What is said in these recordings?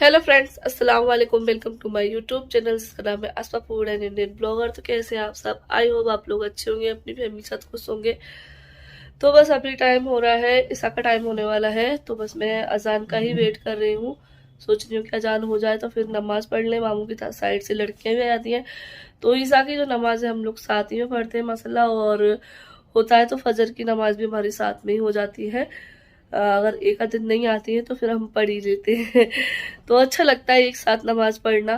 Hello friends, अस्सलाम वालेकुम। Welcome to my YouTube channel जिसका नाम है Asma food and Indian blogger. तो कैसे हैं आप सब? आई होप आप लोग अच्छे होंगे, अपनी फैमिली के साथ खुश होंगे। तो बस अभी टाइम हो रहा है, ईशा का टाइम होने वाला है, तो बस मैं अजान का ही वेट कर रही हूँ। सोच रही हूँ कि अजान हो जाए तो फिर नमाज पढ़ लें। मामू की साइड से लड़कियां भी आ जाती हैं, तो ईशा की जो नमाज है हम लोग साथ ही में पढ़ते हैं माशाल्लाह। और होता है तो फजर की नमाज भी हमारे साथ में ही हो जाती है। अगर एक आध दिन नहीं आती है तो फिर हम पढ़ ही लेते हैं। तो अच्छा लगता है एक साथ नमाज पढ़ना।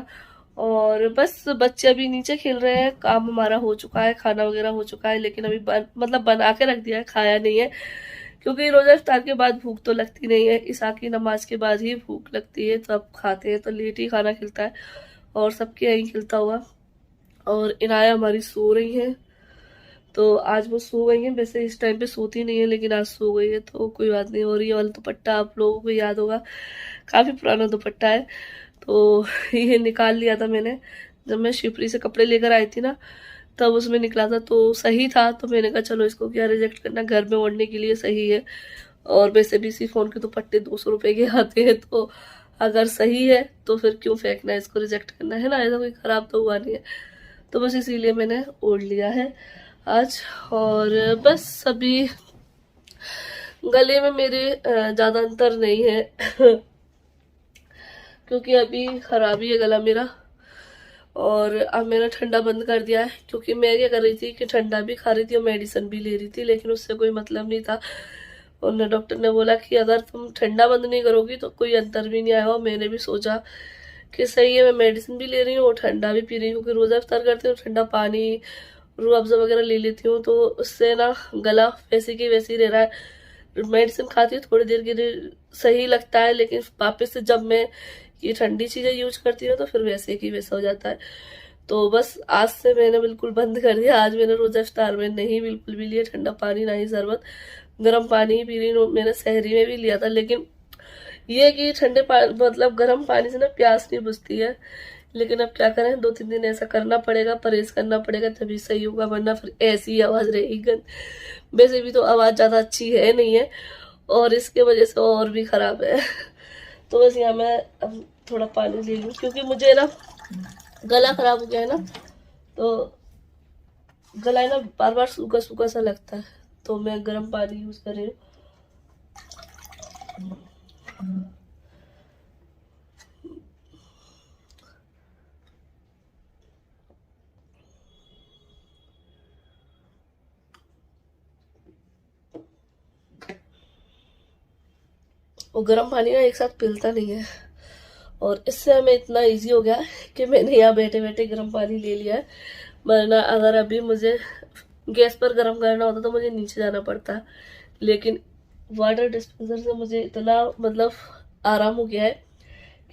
और बस बच्चे अभी नीचे खेल रहे हैं, काम हमारा हो चुका है, खाना वगैरह हो चुका है, लेकिन अभी मतलब बना के रख दिया है, खाया नहीं है। क्योंकि रोजा इफ्तार के बाद भूख तो लगती नहीं है, ईशा की नमाज के बाद ही भूख लगती है, तो अब खाते हैं तो लेट ही खाना खिलता है और सबके यहीं खिलता हुआ। और इनाया हमारी सो रही है, तो आज वो सो गई है। वैसे इस टाइम पे सोती नहीं है, लेकिन आज सो गई है तो कोई बात नहीं। और ये वाला दुपट्टा आप लोगों को याद होगा, काफी पुराना दुपट्टा है, तो ये निकाल लिया था मैंने जब मैं शिवपुरी से कपड़े लेकर आई थी ना, तब उसमें निकला था तो सही था। तो मैंने कहा चलो इसको क्या रिजेक्ट करना, घर में ओढ़ने के लिए सही है। और वैसे भी शिफॉन के दुपट्टे 200 रुपए के आते हैं, तो अगर सही है तो फिर क्यों फेंकना है, इसको रिजेक्ट करना है ना, ऐसा कोई खराब तो हुआ नहीं है। तो बस इसीलिए मैंने ओढ़ लिया है आज। और बस अभी गले में मेरे ज्यादा अंतर नहीं है क्योंकि अभी खराबी है गला मेरा। और अब मैंने ठंडा बंद कर दिया है, क्योंकि मैं क्या कर रही थी कि ठंडा भी खा रही थी और मेडिसिन भी ले रही थी, लेकिन उससे कोई मतलब नहीं था। और डॉक्टर ने बोला कि अगर तुम ठंडा बंद नहीं करोगी तो कोई अंतर भी नहीं आएगा। मैंने भी सोचा कि सही है, मैं मेडिसिन भी ले रही हूँ और ठंडा भी पी रही हूँ, क्योंकि रोजा इफ्तार करती हूँ, ठंडा पानी रूह अफ़ज़ा वगैरह ले लेती हूँ, तो उससे ना गला वैसे की वैसे ही रह रहा है। मेडिसिन खाती हूँ थोड़ी देर के लिए सही लगता है, लेकिन वापस से जब मैं ये ठंडी चीजें यूज करती हूँ तो फिर वैसे की वैसा हो जाता है। तो बस आज से मैंने बिल्कुल बंद कर दिया। आज मैंने रोजा इफ्तार में नहीं बिल्कुल भी लिया ठंडा पानी, ना ही शरबत, गर्म पानी ही पी रही हूँ। मैंने सहरी में भी लिया था, लेकिन ये कि ठंडे पानी मतलब गर्म पानी से ना प्यास नहीं बुझती है। लेकिन अब क्या करें, 2-3 दिन ऐसा करना पड़ेगा, परहेज करना पड़ेगा, तभी सही होगा, वरना फिर ऐसी ही आवाज रहेगी गंद। वैसे भी तो आवाज ज्यादा अच्छी है नहीं है, और इसके वजह से और भी खराब है। तो बस यहाँ मैं अब थोड़ा पानी ले लूँ, क्योंकि मुझे ना गला खराब हो गया है ना, तो गला है ना बार बार सूखा सूखा सा लगता है, तो मैं गर्म पानी यूज कर रही हूँ। वो गर्म पानी ना एक साथ पिलता नहीं है, और इससे हमें इतना इजी हो गया कि मैंने यहाँ बैठे बैठे गर्म पानी ले लिया है। वरना अगर अभी मुझे गैस पर गर्म करना होता तो मुझे नीचे जाना पड़ता, लेकिन वाटर डिस्पेंसर से मुझे इतना मतलब आराम हो गया है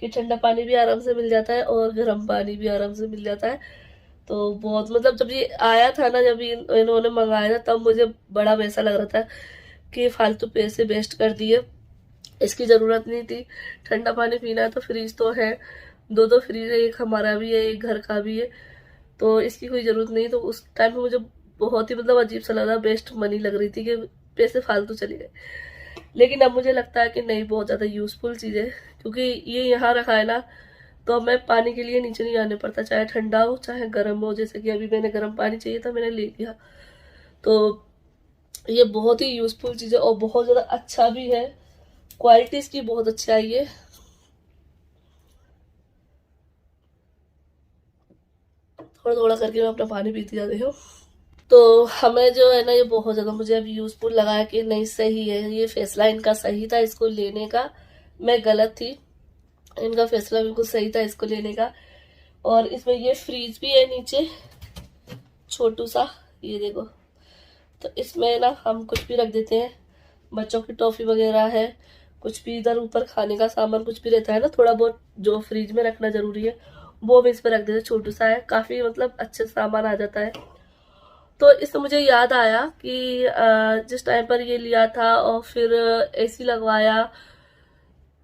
कि ठंडा पानी भी आराम से मिल जाता है और गर्म पानी भी आराम से मिल जाता है। तो बहुत मतलब जब ये आया था ना, जब इन्होंने मंगाया था, तब मुझे बड़ा वैसा लग रहा था कि फालतू पैसे वेस्ट कर दिए, इसकी जरूरत नहीं थी। ठंडा पानी पीना है तो फ्रीज तो है, दो दो फ्रीज है, एक हमारा भी है एक घर का भी है, तो इसकी कोई जरूरत नहीं। तो उस टाइम पे मुझे बहुत ही मतलब अजीब सा लगा, वेस्ट मनी लग रही थी कि पैसे फालतू चले गए। लेकिन अब मुझे लगता है कि नहीं, बहुत ज्यादा यूजफुल चीज है, क्योंकि ये यहाँ रखा है ना, तो अब मैं पानी के लिए नीचे नहीं आने पड़ता, चाहे ठंडा हो चाहे गर्म हो। जैसे कि अभी मैंने गर्म पानी चाहिए था, मैंने ले लिया। तो ये बहुत ही यूजफुल चीज है और बहुत ज्यादा अच्छा भी है, क्वालिटी इसकी बहुत अच्छी आई है। थोड़ा थोड़ा करके मैं अपना पानी पीती जा रही हूँ। तो हमें जो है ना, ये बहुत ज्यादा मुझे अब यूजफुल लगा है कि नहीं सही है, ये फैसला इनका सही था इसको लेने का, मैं गलत थी। इनका फैसला बिल्कुल सही था इसको लेने का। और इसमें ये फ्रीज भी है नीचे छोटू सा, ये देखो। तो इसमें ना हम कुछ भी रख देते हैं, बच्चों की टॉफी वगैरह है, कुछ भी इधर ऊपर खाने का सामान कुछ भी रहता है ना, थोड़ा बहुत जो फ्रिज में रखना जरूरी है, वो भी इस पर रख देते हैं। छोटू सा है, काफी मतलब अच्छे सामान आ जाता है। तो इससे मुझे याद आया कि जिस टाइम पर ये लिया था और फिर एसी लगवाया,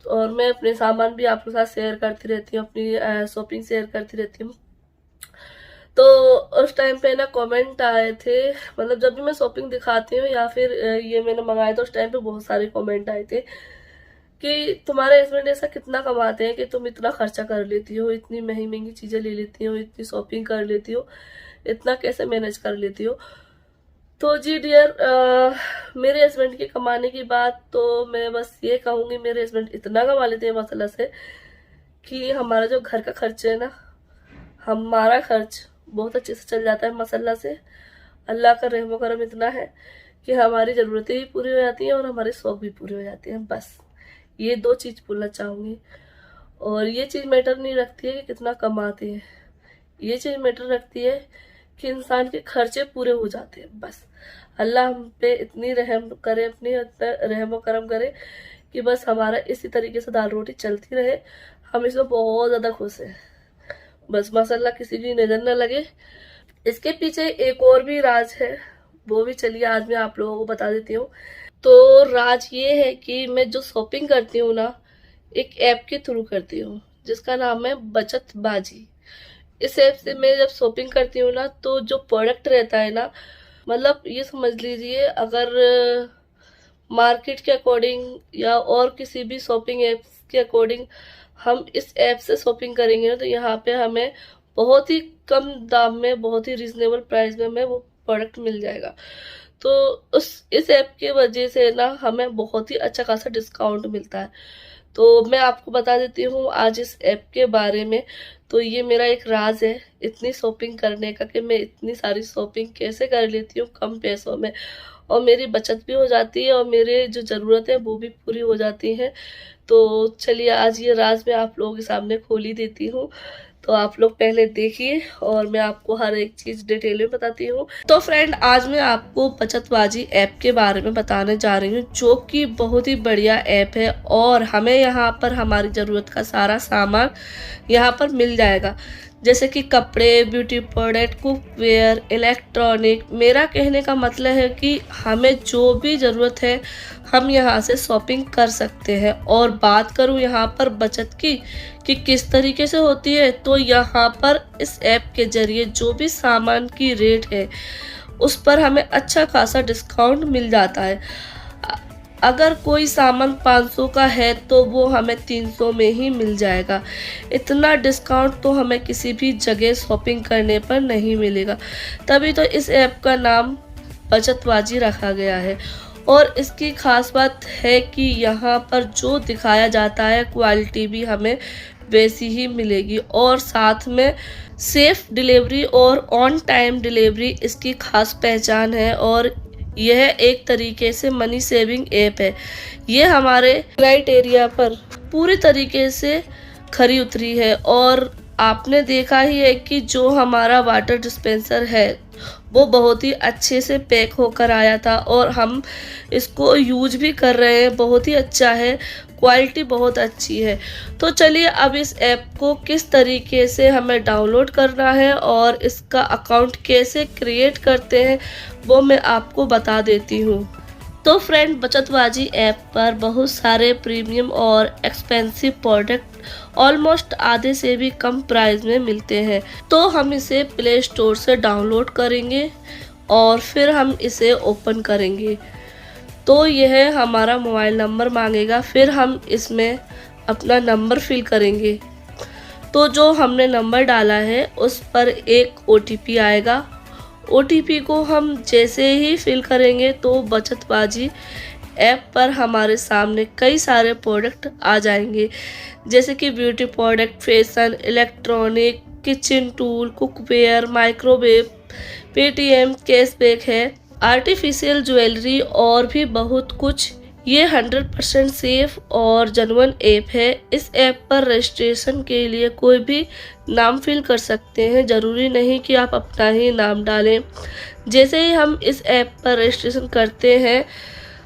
और मैं अपने सामान भी आपके साथ शेयर करती रहती हूँ, अपनी शॉपिंग शेयर करती रहती हूँ। तो उस टाइम पे ना कमेंट आए थे, मतलब जब भी मैं शॉपिंग दिखाती हूँ या फिर ये मैंने मंगाया था, उस टाइम पे बहुत सारे कमेंट आए थे कि तुम्हारे हस्बैंड ऐसा कितना कमाते हैं कि तुम इतना खर्चा कर लेती हो, इतनी महंगी महंगी चीज़ें ले लेती हो, इतनी शॉपिंग कर लेती हो, इतना कैसे मैनेज कर लेती हो। तो जी डियर, मेरे हस्बैंड के कमाने की बात तो मैं बस ये कहूँगी, मेरे हस्बैंड इतना कमा लेते हैं माशाल्लाह से कि हमारा जो घर का खर्च है ना, हमारा खर्च बहुत अच्छे से चल जाता है माशाल्लाह से। अल्लाह का रहम करम इतना है कि हमारी ज़रूरतें भी पूरी हो जाती हैं और हमारे शौक भी पूरे हो जाते हैं। बस ये दो चीज़ बोलना चाहूँगी। और ये चीज़ मैटर नहीं रखती है कि कितना कमाते हैं, ये चीज़ मैटर रखती है कि इंसान के खर्चे पूरे हो जाते हैं। बस अल्लाह हम पे इतनी रहम करे, अपनी रहम करम करे कि बस हमारा इसी तरीके से दाल रोटी चलती रहे। हम इसमें बहुत ज़्यादा खुश हैं। बस माशाल्लाह किसी की नज़र न लगे। इसके पीछे एक और भी राज है, वो भी चलिए आज मैं आप लोगों को बता देती हूँ। तो राज ये है कि मैं जो शॉपिंग करती हूँ ना, एक ऐप के थ्रू करती हूँ जिसका नाम है बचत बाजी। इस ऐप से मैं जब शॉपिंग करती हूँ ना, तो जो प्रोडक्ट रहता है ना, मतलब ये समझ लीजिए, अगर मार्केट के अकॉर्डिंग या और किसी भी शॉपिंग ऐप्स के अकॉर्डिंग हम इस ऐप से शॉपिंग करेंगे ना, तो यहाँ पे हमें बहुत ही कम दाम में, बहुत ही रिजनेबल प्राइस में हमें वो प्रोडक्ट मिल जाएगा। तो इस ऐप की वजह से ना हमें बहुत ही अच्छा खासा डिस्काउंट मिलता है। तो मैं आपको बता देती हूँ आज इस ऐप के बारे में। तो ये मेरा एक राज है इतनी शॉपिंग करने का, कि मैं इतनी सारी शॉपिंग कैसे कर लेती हूँ कम पैसों में, और मेरी बचत भी हो जाती है और मेरे जो ज़रूरत है वो भी पूरी हो जाती है। तो चलिए आज ये राज मैं आप लोगों के सामने खोल ही देती हूँ। तो आप लोग पहले देखिए और मैं आपको हर एक चीज़ डिटेल में बताती हूँ। तो फ्रेंड, आज मैं आपको बचतबाजी ऐप के बारे में बताने जा रही हूँ, जो कि बहुत ही बढ़िया ऐप है और हमें यहाँ पर हमारी ज़रूरत का सारा सामान यहाँ पर मिल जाएगा, जैसे कि कपड़े, ब्यूटी प्रोडक्ट, कुकवेयर, इलेक्ट्रॉनिक। मेरा कहने का मतलब है कि हमें जो भी ज़रूरत है हम यहाँ से शॉपिंग कर सकते हैं। और बात करूँ यहाँ पर बचत की कि किस तरीके से होती है, तो यहाँ पर इस ऐप के ज़रिए जो भी सामान की रेट है उस पर हमें अच्छा खासा डिस्काउंट मिल जाता है। अगर कोई सामान 500 का है तो वो हमें 300 में ही मिल जाएगा। इतना डिस्काउंट तो हमें किसी भी जगह शॉपिंग करने पर नहीं मिलेगा। तभी तो इस ऐप का नाम बचतबाजी रखा गया है। और इसकी खास बात है कि यहाँ पर जो दिखाया जाता है क्वालिटी भी हमें वैसी ही मिलेगी, और साथ में सेफ डिलीवरी और ऑन टाइम डिलीवरी इसकी खास पहचान है। और यह एक तरीके से मनी सेविंग ऐप है। ये हमारे क्राइटेरिया पर पूरी तरीके से खरी उतरी है। और आपने देखा ही है कि जो हमारा वाटर डिस्पेंसर है वो बहुत ही अच्छे से पैक होकर आया था और हम इसको यूज भी कर रहे हैं। बहुत ही अच्छा है, क्वालिटी बहुत अच्छी है। तो चलिए अब इस ऐप को किस तरीके से हमें डाउनलोड करना है और इसका अकाउंट कैसे क्रिएट करते हैं वो मैं आपको बता देती हूँ। तो फ्रेंड, बचतबाजी ऐप पर बहुत सारे प्रीमियम और एक्सपेंसिव प्रोडक्ट ऑलमोस्ट आधे से भी कम प्राइस में मिलते हैं। तो हम इसे प्ले स्टोर से डाउनलोड करेंगे और फिर हम इसे ओपन करेंगे। तो यह हमारा मोबाइल नंबर मांगेगा, फिर हम इसमें अपना नंबर फिल करेंगे। तो जो हमने नंबर डाला है उस पर एक OTP आएगा। OTP को हम जैसे ही फिल करेंगे तो बचतबाजी ऐप पर हमारे सामने कई सारे प्रोडक्ट आ जाएंगे, जैसे कि beauty product, fashion, electronic, kitchen tool, cookware, microwave, Paytm cashback है, आर्टिफिशियल ज्वेलरी और भी बहुत कुछ। ये 100% सेफ और जेन्युइन ऐप है। इस ऐप पर रजिस्ट्रेशन के लिए कोई भी नाम फिल कर सकते हैं, ज़रूरी नहीं कि आप अपना ही नाम डालें। जैसे ही हम इस ऐप पर रजिस्ट्रेशन करते हैं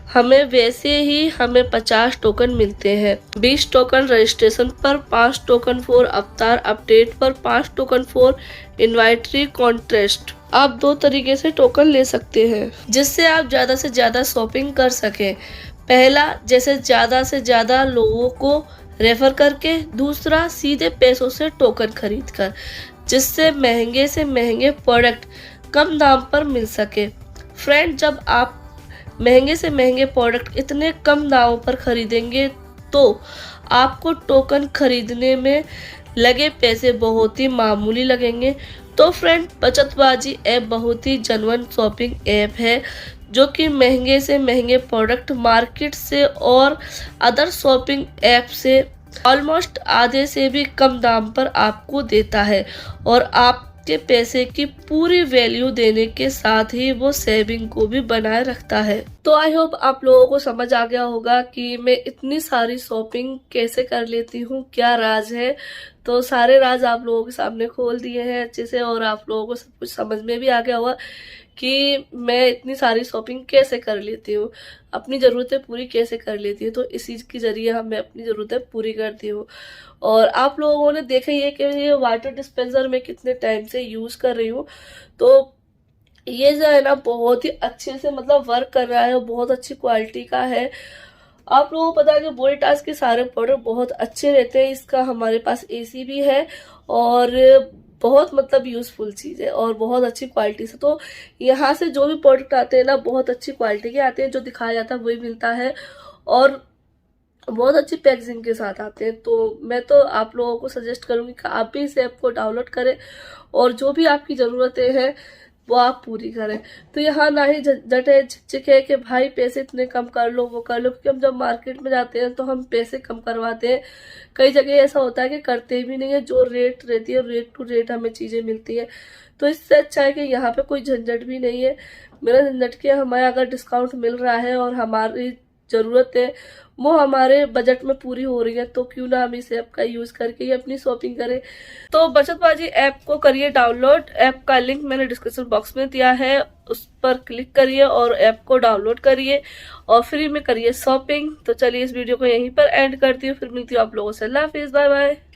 हमें वैसे ही हमें 50 टोकन मिलते हैं। 20 टोकन रजिस्ट्रेशन पर, 5 टोकन फॉर अवतार अपडेट पर, 5 टोकन फॉर इन्वाइटरी कॉन्टेस्ट। आप 2 तरीके से टोकन ले सकते हैं जिससे आप ज़्यादा से ज़्यादा शॉपिंग कर सकें। पहला, जैसे ज़्यादा से ज़्यादा लोगों को रेफर करके, दूसरा सीधे पैसों से टोकन खरीद कर, जिससे महंगे से महंगे प्रोडक्ट कम दाम पर मिल सके। फ्रेंड, जब आप महंगे से महंगे प्रोडक्ट इतने कम दामों पर खरीदेंगे तो आपको टोकन खरीदने में लगे पैसे बहुत ही मामूली लगेंगे। तो फ्रेंड, बचतबाजी ऐप बहुत ही जेन्युइन शॉपिंग ऐप है जो कि महंगे से महंगे प्रोडक्ट मार्केट से और अदर शॉपिंग ऐप से ऑलमोस्ट आधे से भी कम दाम पर आपको देता है और आपके पैसे की पूरी वैल्यू देने के साथ ही वो सेविंग को भी बनाए रखता है। तो आई होप आप लोगों को समझ आ गया होगा कि मैं इतनी सारी शॉपिंग कैसे कर लेती हूँ, क्या राज है। तो सारे राज आप लोगों के सामने खोल दिए हैं अच्छे से और आप लोगों को सब कुछ समझ में भी आ गया होगा कि मैं इतनी सारी शॉपिंग कैसे कर लेती हूँ, अपनी ज़रूरतें पूरी कैसे कर लेती हूँ। तो इसी के ज़रिए मैं अपनी ज़रूरतें पूरी करती हूँ। और आप लोगों ने देखा ही है कि ये वाटर डिस्पेंसर मैं कितने टाइम से यूज़ कर रही हूँ। तो ये जो है ना बहुत ही अच्छे से मतलब वर्क कर रहा है और बहुत अच्छी क्वालिटी का है। आप लोगों को पता है कि वोल्टास के सारे प्रोडक्ट बहुत अच्छे रहते हैं। इसका हमारे पास एसी भी है और बहुत मतलब यूजफुल चीज है और बहुत अच्छी क्वालिटी से। तो यहाँ से जो भी प्रोडक्ट आते हैं ना बहुत अच्छी क्वालिटी के आते हैं, जो दिखाया जाता है वही मिलता है और बहुत अच्छी पैकेजिंग के साथ आते हैं। तो मैं तो आप लोगों को सजेस्ट करूंगी कि आप भी इस ऐप को डाउनलोड करें और जो भी आपकी ज़रूरतें हैं वो आप पूरी करें। तो यहाँ ना ही झंझट है, झिझक है कि भाई पैसे इतने कम कर लो वो कर लो, क्योंकि हम जब मार्केट में जाते हैं तो हम पैसे कम करवाते हैं। कई जगह ऐसा होता है कि करते भी नहीं है, जो रेट रहती है रेट टू रेट हमें चीज़ें मिलती है। तो इससे अच्छा है कि यहाँ पे कोई झंझट भी नहीं है। मेरा झंझट के हमें अगर डिस्काउंट मिल रहा है और हमारी ज़रूरत है वो हमारे बजट में पूरी हो रही है, तो क्यों ना हम इस ऐप का यूज़ करके ही अपनी शॉपिंग करें। तो बचतबाजी ऐप को करिए डाउनलोड। ऐप का लिंक मैंने डिस्क्रिप्शन बॉक्स में दिया है, उस पर क्लिक करिए और ऐप को डाउनलोड करिए और फ्री में करिए शॉपिंग। तो चलिए इस वीडियो को यहीं पर एंड करती हूँ, फिर मिलती हूँ आप लोगों से। अल्लाह हाफिज़, बाय बाय।